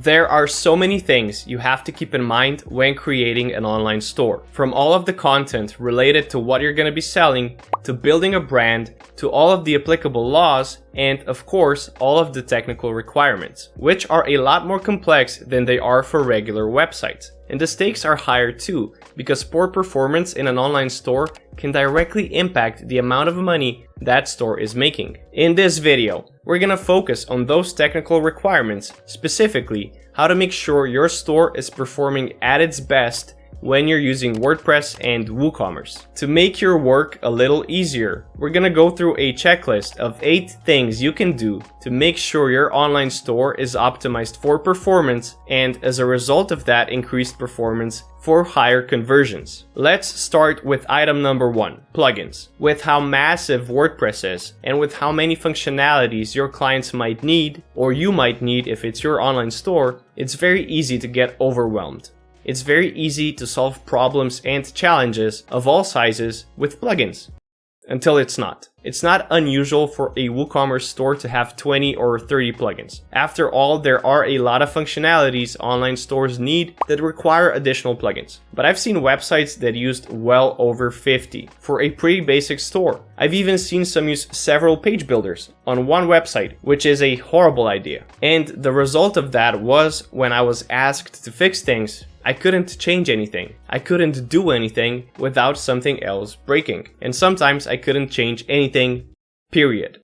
There are so many things you have to keep in mind when creating an online store. From all of the content related to what you're going to be selling, to building a brand, to all of the applicable laws, and of course, all of the technical requirements, which are a lot more complex than they are for regular websites. And the stakes are higher too, because poor performance in an online store can directly impact the amount of money that store is making. In this video, we're gonna focus on those technical requirements, specifically how to make sure your store is performing at its best when you're using WordPress and WooCommerce. To make your work a little easier, we're gonna go through a checklist of 8 things you can do to make sure your online store is optimized for performance and, as a result of that, increased performance for higher conversions. Let's start with item number 1, plugins. With how massive WordPress is and with how many functionalities your clients might need, or you might need if it's your online store, it's very easy to get overwhelmed. It's very easy to solve problems and challenges of all sizes with plugins. Until it's not. It's not unusual for a WooCommerce store to have 20 or 30 plugins. After all, there are a lot of functionalities online stores need that require additional plugins. But I've seen websites that used well over 50 for a pretty basic store. I've even seen some use several page builders on one website, which is a horrible idea. And the result of that was, when I was asked to fix things, I couldn't change anything. I couldn't do anything without something else breaking. And sometimes I couldn't change anything, period.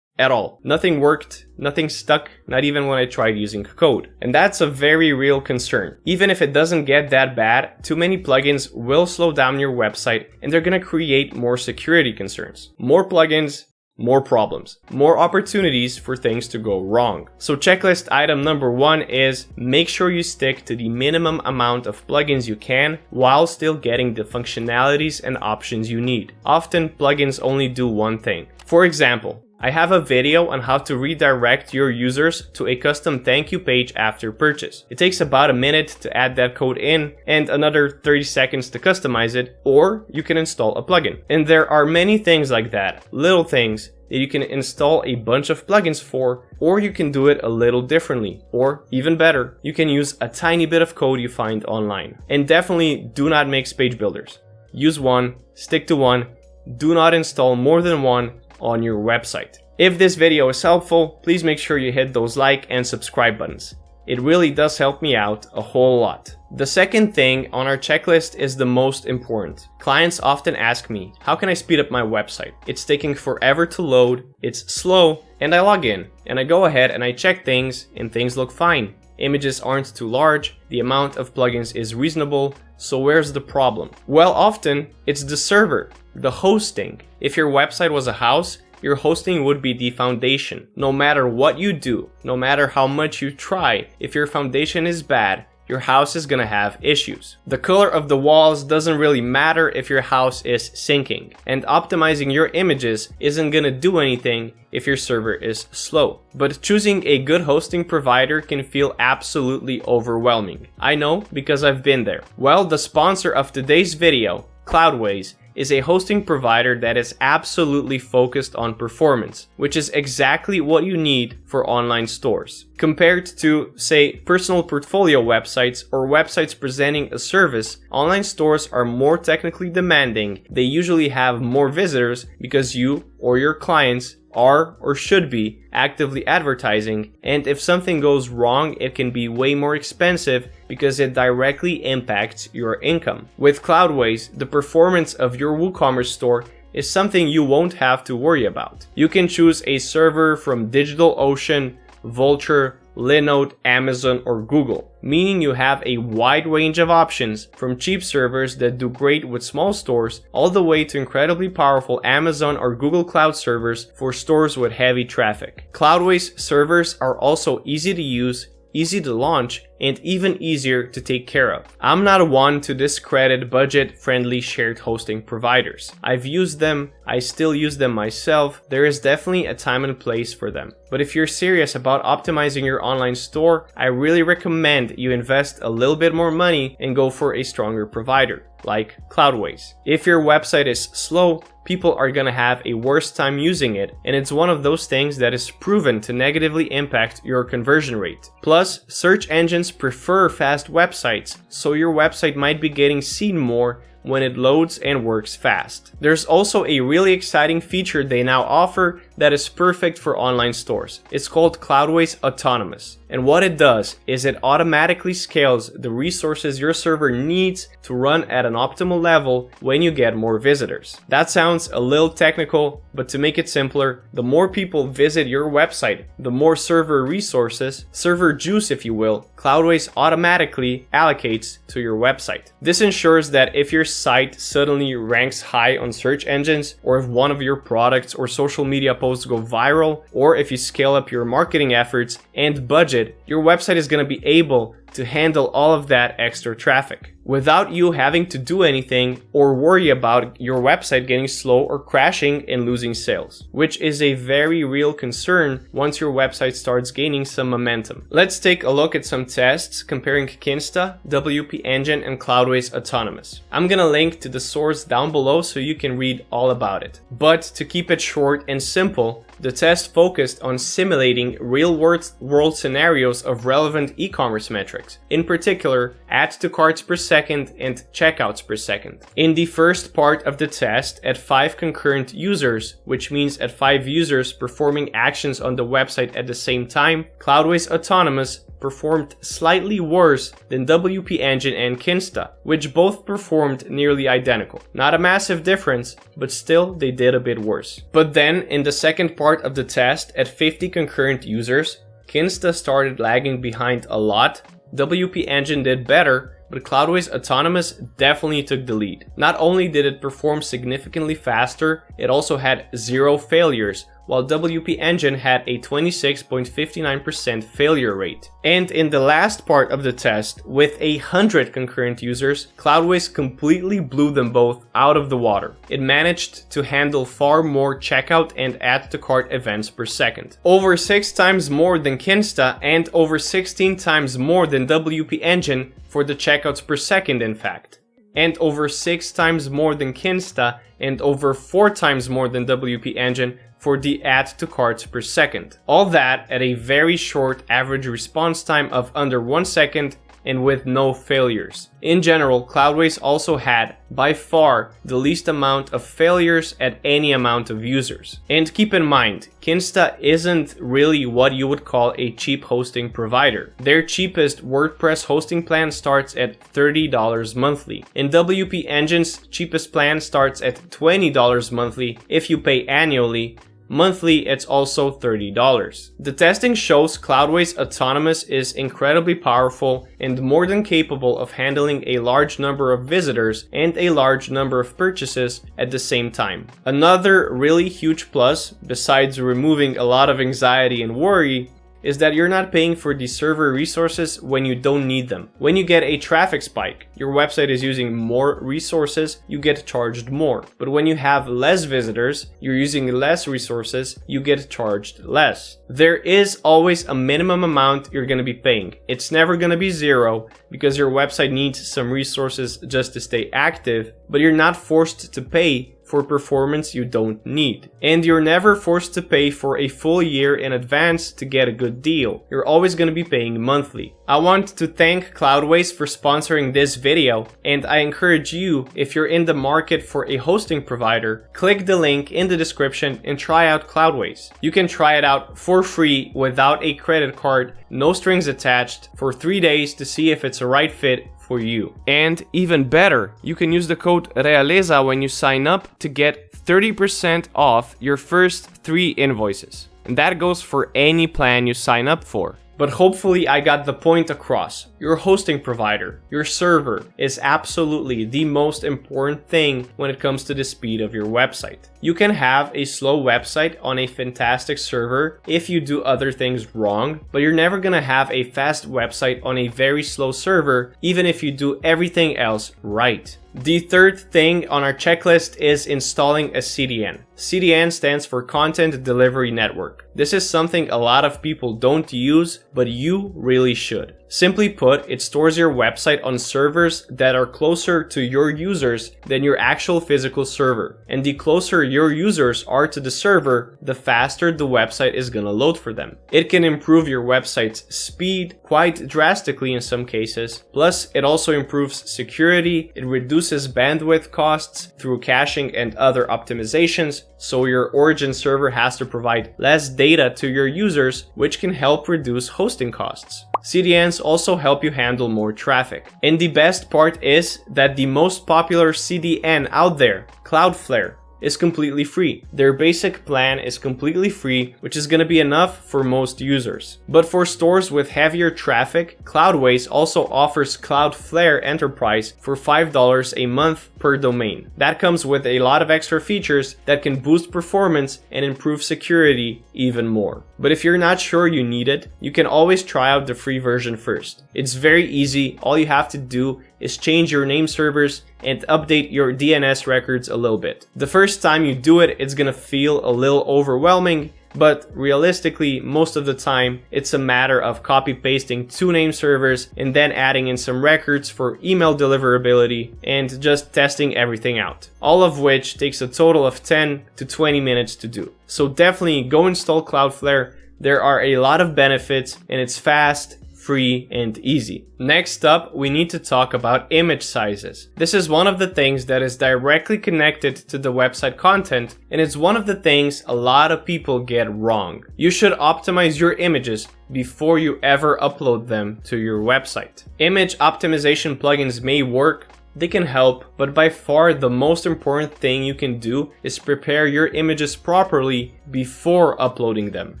At all. Nothing worked, nothing stuck, not even when I tried using code. And that's a very real concern. Even if it doesn't get that bad, too many plugins will slow down your website and they're gonna create more security concerns. More plugins, more problems, more opportunities for things to go wrong. So checklist item number 1 is make sure you stick to the minimum amount of plugins you can while still getting the functionalities and options you need. Often plugins only do one thing. For example, I have a video on how to redirect your users to a custom thank you page after purchase. It takes about a minute to add that code in and another 30 seconds to customize it, or you can install a plugin. And there are many things like that, little things that you can install a bunch of plugins for, or you can do it a little differently, or even better, you can use a tiny bit of code you find online. And definitely do not mix page builders. Use one, stick to one, do not install more than one on your website. If this video is helpful, please make sure you hit those like and subscribe buttons. It really does help me out a whole lot. The second thing on our checklist is the most important. Clients often ask me, how can I speed up my website? It's taking forever to load, it's slow, and I log in, and I go ahead and I check things, and things look fine. Images aren't too large, the amount of plugins is reasonable, so where's the problem? Well, often it's the server, the hosting. If your website was a house, your hosting would be the foundation. No matter what you do, no matter how much you try, if your foundation is bad, your house is gonna have issues. The color of the walls doesn't really matter if your house is sinking, and optimizing your images isn't gonna do anything if your server is slow. But choosing a good hosting provider can feel absolutely overwhelming. I know, because I've been there. Well, the sponsor of today's video, Cloudways, is a hosting provider that is absolutely focused on performance, which is exactly what you need for online stores. Compared to, say, personal portfolio websites or websites presenting a service, online stores are more technically demanding. They usually have more visitors because you or your clients are or should be actively advertising, and if something goes wrong, it can be way more expensive because it directly impacts your income. With Cloudways, the performance of your WooCommerce store is something you won't have to worry about. You can choose a server from DigitalOcean, Vultr, Linode, Amazon, or Google, meaning you have a wide range of options from cheap servers that do great with small stores all the way to incredibly powerful Amazon or Google Cloud servers for stores with heavy traffic. Cloudways servers are also easy to use, easy to launch, and even easier to take care of. I'm not one to discredit budget-friendly shared hosting providers. I've used them, I still use them myself. There is definitely a time and place for them. But if you're serious about optimizing your online store, I really recommend you invest a little bit more money and go for a stronger provider, like Cloudways. If your website is slow, people are gonna have a worse time using it, and it's one of those things that is proven to negatively impact your conversion rate. Plus, search engines prefer fast websites, so your website might be getting seen more when it loads and works fast. There's also a really exciting feature they now offer that is perfect for online stores. It's called Cloudways Autonomous. And what it does is it automatically scales the resources your server needs to run at an optimal level when you get more visitors. That sounds a little technical, but to make it simpler, the more people visit your website, the more server resources, server juice if you will, Cloudways automatically allocates to your website. This ensures that if your site suddenly ranks high on search engines, or if one of your products or social media posts go viral, or if you scale up your marketing efforts and budget, your website is going to be able to handle all of that extra traffic without you having to do anything or worry about your website getting slow or crashing and losing sales, which is a very real concern once your website starts gaining some momentum. Let's take a look at some tests comparing Kinsta, WP Engine, and Cloudways Autonomous. I'm gonna link to the source down below so you can read all about it. But to keep it short and simple, the test focused on simulating real-world scenarios of relevant e-commerce metrics, in particular, adds to carts per second and checkouts per second. In the first part of the test, at 5 concurrent users, which means at 5 users performing actions on the website at the same time, Cloudways Autonomous performed slightly worse than WP Engine and Kinsta, which both performed nearly identical. Not a massive difference, but still they did a bit worse. But then in the second part of the test, at 50 concurrent users, Kinsta started lagging behind a lot, WP Engine did better, but Cloudways Autonomous definitely took the lead. Not only did it perform significantly faster, it also had 0 failures, while WP Engine had a 26.59% failure rate. And in the last part of the test, with 100 concurrent users, Cloudways completely blew them both out of the water. It managed to handle far more checkout and add to cart events per second. Over 6 times more than Kinsta and over 16 times more than WP Engine for the checkouts per second in fact. And over 6 times more than Kinsta and over 4 times more than WP Engine for the add to carts per second. All that at a very short average response time of under 1 second and with no failures. In general, Cloudways also had, by far, the least amount of failures at any amount of users. And keep in mind, Kinsta isn't really what you would call a cheap hosting provider. Their cheapest WordPress hosting plan starts at $30 monthly, and WP Engine's cheapest plan starts at $20 monthly if you pay annually. Monthly, it's also $30. The testing shows Cloudways Autonomous is incredibly powerful and more than capable of handling a large number of visitors and a large number of purchases at the same time. Another really huge plus, besides removing a lot of anxiety and worry, is that you're not paying for the server resources when you don't need them. When you get a traffic spike, your website is using more resources, you get charged more. But when you have less visitors, you're using less resources, you get charged less. There is always a minimum amount you're going to be paying. It's never going to be 0 because your website needs some resources just to stay active, but you're not forced to pay for performance you don't need. And you're never forced to pay for a full year in advance to get a good deal. You're always going to be paying monthly. I want to thank Cloudways for sponsoring this video, and I encourage you, if you're in the market for a hosting provider, click the link in the description and try out Cloudways. You can try it out for free without a credit card, no strings attached, for 3 days to see if it's a right fit for you. And even better, you can use the code REALEZA when you sign up to get 30% off your first 3 invoices. And that goes for any plan you sign up for. But hopefully I got the point across. Your hosting provider, your server, is absolutely the most important thing when it comes to the speed of your website. You can have a slow website on a fantastic server if you do other things wrong, but you're never gonna have a fast website on a very slow server even if you do everything else right. The third thing on our checklist is installing a CDN. CDN stands for Content Delivery Network. This is something a lot of people don't use, but you really should. Simply put, it stores your website on servers that are closer to your users than your actual physical server. And the closer your users are to the server, the faster the website is gonna load for them. It can improve your website's speed quite drastically in some cases. Plus, it also improves security, it reduces bandwidth costs through caching and other optimizations, so your origin server has to provide less data to your users, which can help reduce hosting costs. CDNs also help you handle more traffic. And the best part is that the most popular CDN out there, Cloudflare, is completely free. Their basic plan is completely free, which is going to be enough for most users. But for stores with heavier traffic, Cloudways also offers Cloudflare Enterprise for $5 a month per domain. That comes with a lot of extra features that can boost performance and improve security even more. But if you're not sure you need it, you can always try out the free version first. It's very easy. All you have to do is change your name servers and update your DNS records a little bit. The first time you do it, it's gonna feel a little overwhelming, but realistically, most of the time, it's a matter of copy-pasting 2 name servers and then adding in some records for email deliverability and just testing everything out. All of which takes a total of 10 to 20 minutes to do. So definitely go install Cloudflare. There are a lot of benefits and it's fast, free, and easy. Next up, we need to talk about image sizes. This is one of the things that is directly connected to the website content, and it's one of the things a lot of people get wrong. You should optimize your images before you ever upload them to your website. Image optimization plugins may work, they can help, but by far the most important thing you can do is prepare your images properly before uploading them.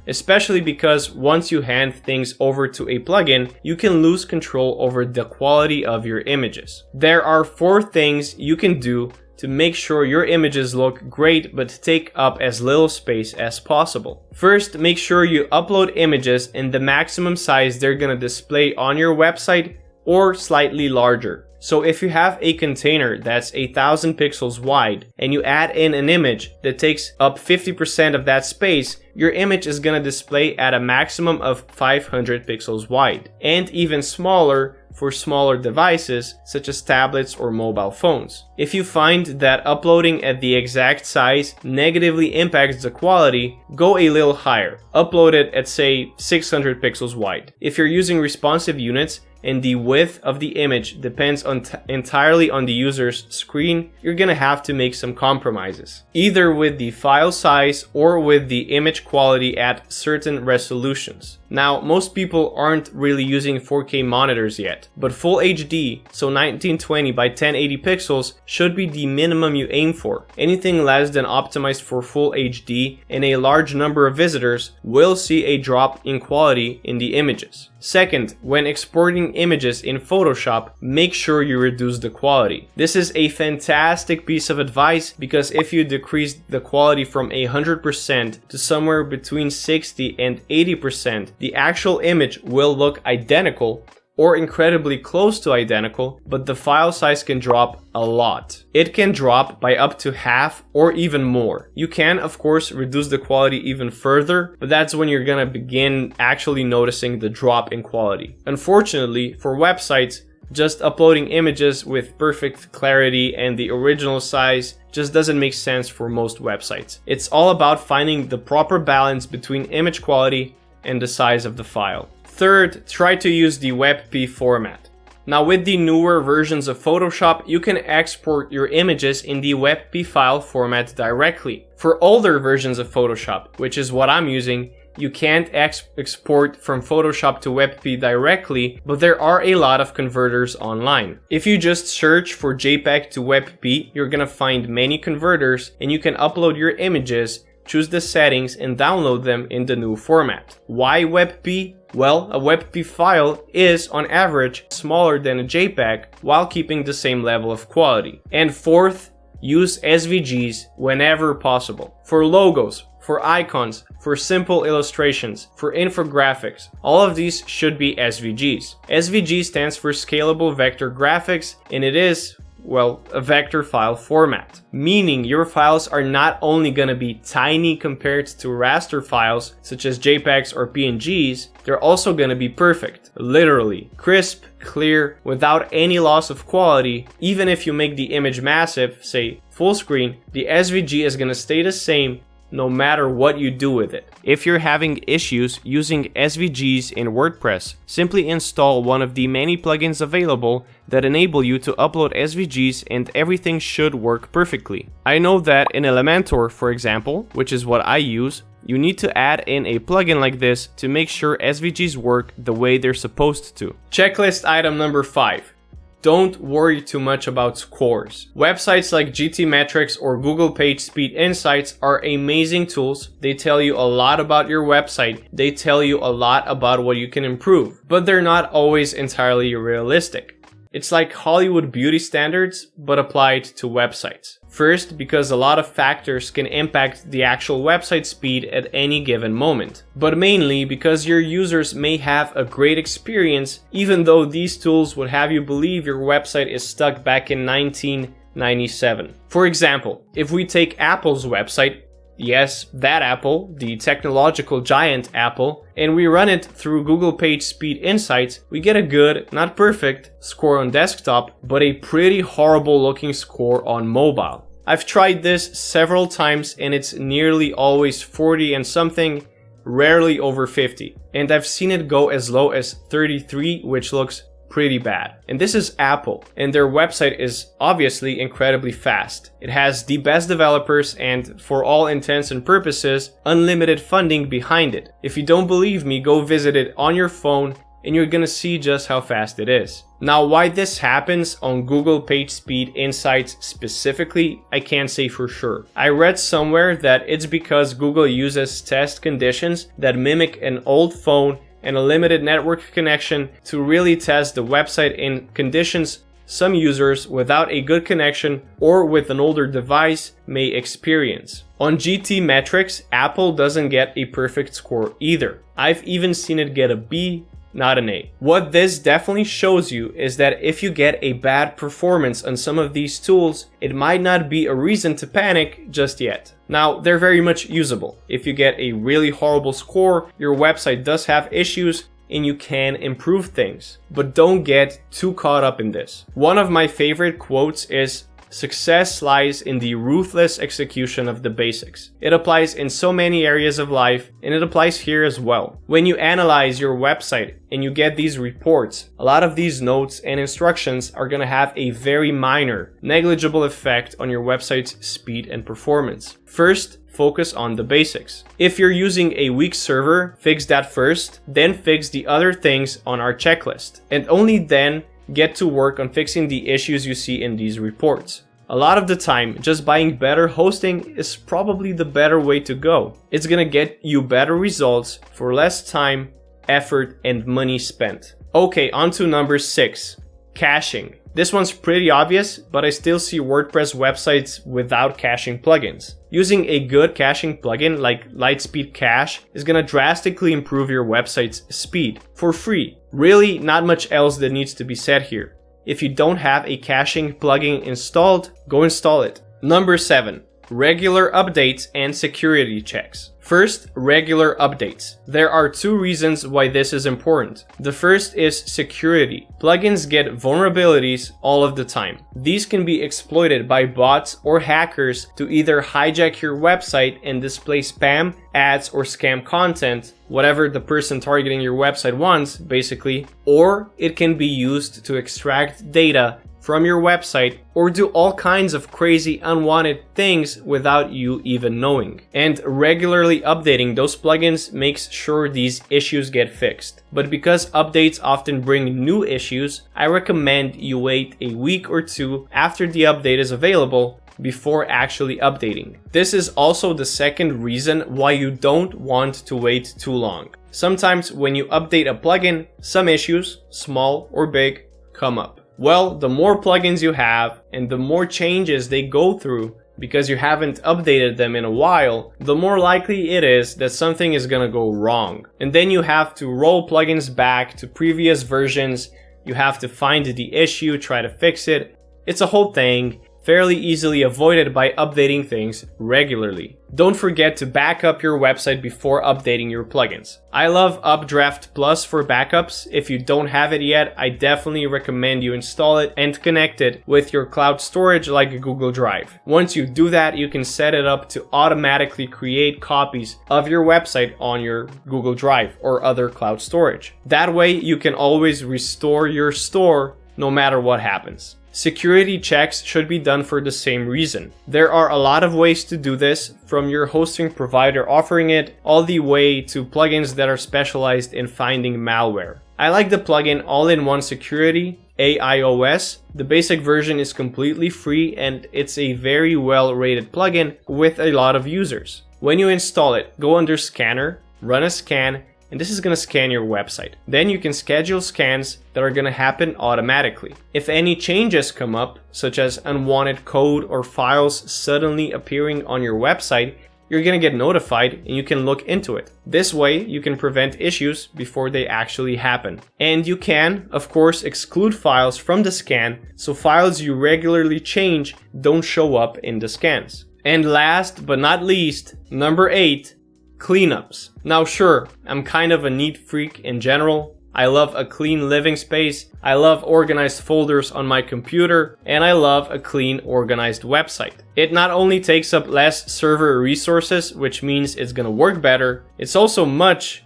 Especially because once you hand things over to a plugin, you can lose control over the quality of your images. There are 4 things you can do to make sure your images look great but take up as little space as possible. First, make sure you upload images in the maximum size they're gonna display on your website or slightly larger. So if you have a container that's 1,000 pixels wide and you add in an image that takes up 50% of that space, your image is gonna display at a maximum of 500 pixels wide, and even smaller for smaller devices such as tablets or mobile phones. If you find that uploading at the exact size negatively impacts the quality, go a little higher. Upload it at say 600 pixels wide. If you're using responsive units, and the width of the image depends entirely on the user's screen, you're gonna have to make some compromises, either with the file size or with the image quality at certain resolutions. Now, most people aren't really using 4K monitors yet, but Full HD, so 1920 by 1080 pixels, should be the minimum you aim for. Anything less than optimized for Full HD and a large number of visitors will see a drop in quality in the images. Second, when exporting images in Photoshop, make sure you reduce the quality. This is a fantastic piece of advice because if you decrease the quality from 100% to somewhere between 60 and 80%, the actual image will look identical or incredibly close to identical, but the file size can drop a lot. It can drop by up to half or even more. You can, of course, reduce the quality even further, but that's when you're gonna begin actually noticing the drop in quality. Unfortunately, for websites, just uploading images with perfect clarity and the original size just doesn't make sense for most websites. It's all about finding the proper balance between image quality and the size of the file. Third, try to use the WebP format. Now with the newer versions of Photoshop, you can export your images in the WebP file format directly. For older versions of Photoshop, which is what I'm using, you can't export from Photoshop to WebP directly, but there are a lot of converters online. If you just search for JPEG to WebP, you're gonna find many converters and you can upload your images, choose the settings and download them in the new format. Why WebP? Well, a WebP file is, on average, smaller than a JPEG while keeping the same level of quality. And fourth, use SVGs whenever possible. For logos, for icons, for simple illustrations, for infographics, all of these should be SVGs. SVG stands for Scalable Vector Graphics, and it is, well, a vector file format, meaning your files are not only going to be tiny compared to raster files such as JPEGs or PNGs, they're also going to be perfect, literally crisp, clear, without any loss of quality. Even if you make the image massive, say full screen, the SVG is going to stay the same no matter what you do with it. If you're having issues using SVGs in WordPress, simply install one of the many plugins available that enable you to upload SVGs and everything should work perfectly. I know that in Elementor, for example, which is what I use, you need to add in a plugin like this to make sure SVGs work the way they're supposed to. Checklist item number 5. Don't worry too much about scores. Websites like GTmetrix or Google PageSpeed Insights are amazing tools. They tell you a lot about your website. They tell you a lot about what you can improve, but they're not always entirely realistic. It's like Hollywood beauty standards, but applied to websites. First, because a lot of factors can impact the actual website speed at any given moment. But mainly because your users may have a great experience, even though these tools would have you believe your website is stuck back in 1997. For example, if we take Apple's website, yes, that Apple, the technological giant Apple, and we run it through Google PageSpeed Insights, we get a good, not perfect, score on desktop, but a pretty horrible looking score on mobile. I've tried this several times and it's nearly always 40 and something, rarely over 50. And I've seen it go as low as 33, which looks pretty bad. And this is Apple, and their website is obviously incredibly fast. It has the best developers and, for all intents and purposes, unlimited funding behind it. If you don't believe me, go visit it on your phone and you're gonna see just how fast it is. Now, why this happens on Google PageSpeed Insights specifically, I can't say for sure. I read somewhere that it's because Google uses test conditions that mimic an old phone and a limited network connection to really test the website in conditions some users without a good connection or with an older device may experience. On GTmetrix, Apple doesn't get a perfect score either. I've even seen it get a B, not an A. What this definitely shows you is that if you get a bad performance on some of these tools, it might not be a reason to panic just yet. Now, they're very much usable. If you get a really horrible score, your website does have issues and you can improve things. But don't get too caught up in this. One of my favorite quotes is, "Success lies in the ruthless execution of the basics." It applies in so many areas of life, and it applies here as well. When you analyze your website and you get these reports, a lot of these notes and instructions are going to have a very minor, negligible effect on your website's speed and performance. First, focus on the basics. If you're using a weak server, fix that first, then fix the other things on our checklist, and only then get to work on fixing the issues you see in these reports. A lot of the time, just buying better hosting is probably the better way to go. It's gonna get you better results for less time, effort, and money spent. Okay, on to number 6, caching. This one's pretty obvious, but I still see WordPress websites without caching plugins. Using a good caching plugin like Lightspeed Cache is gonna drastically improve your website's speed for free. Really, not much else that needs to be said here. If you don't have a caching plugin installed, go install it. Number 7, regular updates and security checks. First, regular updates. There are 2 reasons why this is important. The first is security. Plugins get vulnerabilities all of the time. These can be exploited by bots or hackers to either hijack your website and display spam, ads, or scam content, whatever the person targeting your website wants, basically, or it can be used to extract data from your website or do all kinds of crazy unwanted things without you even knowing. And regularly updating those plugins makes sure these issues get fixed. But because updates often bring new issues, I recommend you wait a week or 2 after the update is available before actually updating. This is also the second reason why you don't want to wait too long. Sometimes when you update a plugin, some issues, small or big, come up. Well, the more plugins you have and the more changes they go through because you haven't updated them in a while, the more likely it is that something is gonna go wrong. And then you have to roll plugins back to previous versions, you have to find the issue, try to fix it. It's a whole thing, fairly easily avoided by updating things regularly. Don't forget to back up your website before updating your plugins. I love Updraft Plus for backups. If you don't have it yet, I definitely recommend you install it and connect it with your cloud storage like Google Drive. Once you do that, you can set it up to automatically create copies of your website on your Google Drive or other cloud storage. That way, you can always restore your store no matter what happens. Security checks should be done for the same reason. There are a lot of ways to do this, from your hosting provider offering it, all the way to plugins that are specialized in finding malware. I like the plugin All-in-One Security, AIOS. The basic version is completely free and it's a very well rated plugin with a lot of users. When you install it, go under Scanner, run a scan, and this is going to scan your website. Then you can schedule scans that are going to happen automatically. If any changes come up, such as unwanted code or files suddenly appearing on your website, you're going to get notified and you can look into it. This way, you can prevent issues before they actually happen. And you can, of course, exclude files from the scan, so files you regularly change don't show up in the scans. And last but not least, number 8, cleanups. Now sure, I'm kind of a neat freak in general. I love a clean living space, I love organized folders on my computer, and I love a clean, organized website. It not only takes up less server resources, which means it's gonna work better, it's also much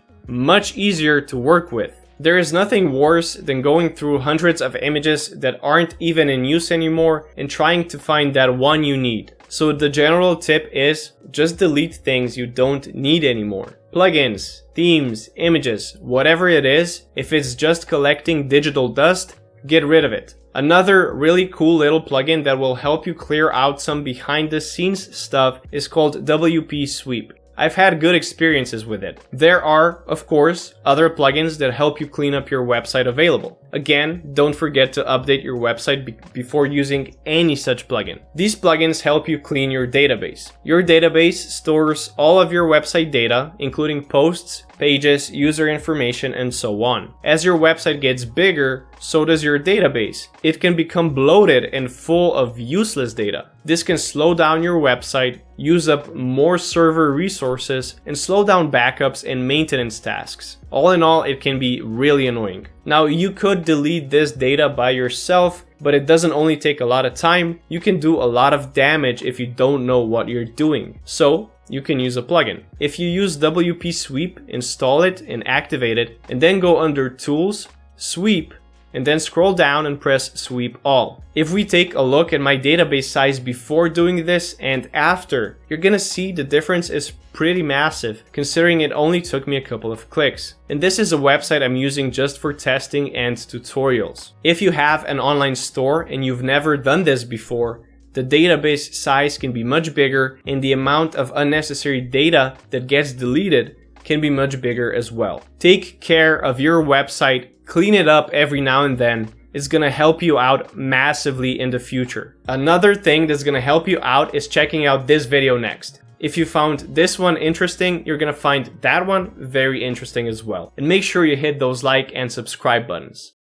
easier to work with. There is nothing worse than going through hundreds of images that aren't even in use anymore and trying to find that one you need. So the general tip is just delete things you don't need anymore. Plugins, themes, images, whatever it is, if it's just collecting digital dust, get rid of it. Another really cool little plugin that will help you clear out some behind the scenes stuff is called WP Sweep. I've had good experiences with it. There are, of course, other plugins that help you clean up your website available. Again, don't forget to update your website before using any such plugin. These plugins help you clean your database. Your database stores all of your website data, including posts, pages, user information, and so on. As your website gets bigger, so does your database. It can become bloated and full of useless data. This can slow down your website, use up more server resources, and slow down backups and maintenance tasks. All in all, it can be really annoying. Now, you could delete this data by yourself, but it doesn't only take a lot of time, you can do a lot of damage if you don't know what you're doing. So, you can use a plugin. If you use WP Sweep, install it and activate it, and then go under Tools, Sweep, and then scroll down and press Sweep All. If we take a look at my database size before doing this and after, you're gonna see the difference is pretty massive, considering it only took me a couple of clicks. And this is a website I'm using just for testing and tutorials. If you have an online store and you've never done this before, the database size can be much bigger and the amount of unnecessary data that gets deleted can be much bigger as well. Take care of your website, clean it up every now and then. It's gonna help you out massively in the future. Another thing that's gonna help you out is checking out this video next. If you found this one interesting, you're gonna find that one very interesting as well. And make sure you hit those like and subscribe buttons.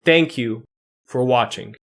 Thank you for watching.